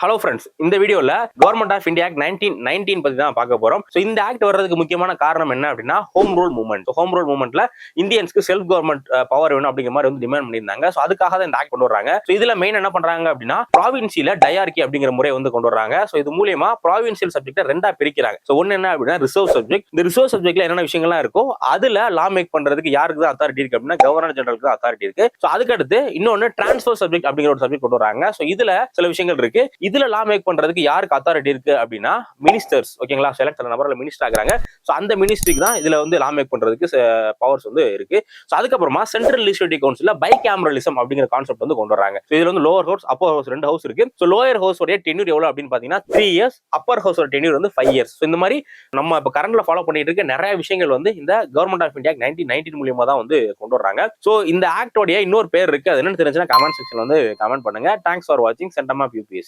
Hello friends, இந்த வீடியோல government of India act 1919 பத்தி தான் பார்க்க போறோம். ஸோ இந்த ஆக்ட் வர்றதுக்கு முக்கியமான காரணம் என்ன அப்படின்னா home rule movement. Home rule மூவ்மெண்ட்ல இந்தியன்ஸ்க்கு செல்ஃப் கவர்மெண்ட் பவர் வேணும் அப்படிங்கிற மாதிரி வந்து டிமாண்ட் பண்ணியிருந்தாங்க. ஸோ அதுக்காக தான் இந்த ஆக்ட் கொண்டு வராங்க. ஸோ இதுல மெயின் என்ன பண்றாங்க அப்படின்னா ப்ராவின்சியில டயார்கி அப்படிங்கிற முறை வந்து கொண்டு வராங்க. ஸோ இது மூலியமா ப்ராவின்சியல் சப்ஜெக்ட் ரெண்டா பிரிக்கிறாங்க. ஸோ ஒன்னு என்ன அப்படின்னா ரிசர்வ் சப்ஜெக்ட். இந்த ரிசர்வ் சப்ஜெக்ட்ல என்னென்ன விஷயங்கள்லாம் இருக்கோ அதுல லா மேக் பண்றதுக்கு யாருக்கு தான் அத்தாரிட்டி இருக்கு அப்படின்னா கவர்னர் ஜெனரலுக்கு தான் அத்தாரிட்டி இருக்கு. ஸோ அதுக்கு அடுத்து இன்னொன்னு டிரான்ஸ்ஃபர் சப்ஜெக்ட் அப்படிங்கிற ஒரு சப்ஜெக்ட் கொண்டு வராங்க. ஸோ இதுல சில விஷயங்கள் இருக்கு. இதுல லா மேக் பண்றதுக்கு யாருக்கு அத்தாரிட்டி இருக்கு அப்படின்னா மினிஸ்டர்ஸ். ஓகேங்களா, செலக்ட் சில நபர்ல மினிஸ்டர் ஆகுறாங்க. ஸோ அந்த மினிஸ்ட்ரிக்கு தான் இதுல வந்து லா மேக் பண்றதுக்கு பவர்ஸ் வந்து இருக்கு. ஸோ அதுக்கப்புறமா சென்ட்ரல் லெஜிஸ்லேட்டிவ் கவுன்சில்ல பை கேமரலிசம் அப்படிங்கிற கான்செப்ட் வந்து கொண்டு வராங்க. ஸோ இதுல வந்து லோவர் ஹவுஸ் அப்பர் ஹவுஸ் ரெண்டு ஹவுஸ் இருக்கு. ஸோ லோயர் ஹவுஸ் உடைய டென்யூர் எவ்வளவு அப்படின்னு பாத்தீங்கன்னா 3 இயர்ஸ், அப்பர் ஹவுஸ் டென்யூர் வந்து 5 இயர்ஸ். ஸோ இந்த மாதிரி நம்ம இப்ப கரண்ட்ல ஃபாலோ பண்ணிட்டு இருக்க நிறைய விஷயங்கள் வந்து இந்த கவர்மெண்ட் ஆஃப் இந்தியா 1919 மூலியமா தான் வந்து கொண்டு வராங்க. ஸோ இந்த ஆக்டோடைய இன்னொரு பேர் இருக்கு. அது என்னன்னு தெரிஞ்சுன்னா கமெண்ட் செக்ஷன் வந்து கமெண்ட் பண்ணுங்க. தேங்க்ஸ் ஃபார் வாட்சிங் சென்டம் ஆஃப் யூபிஎஸ்சி.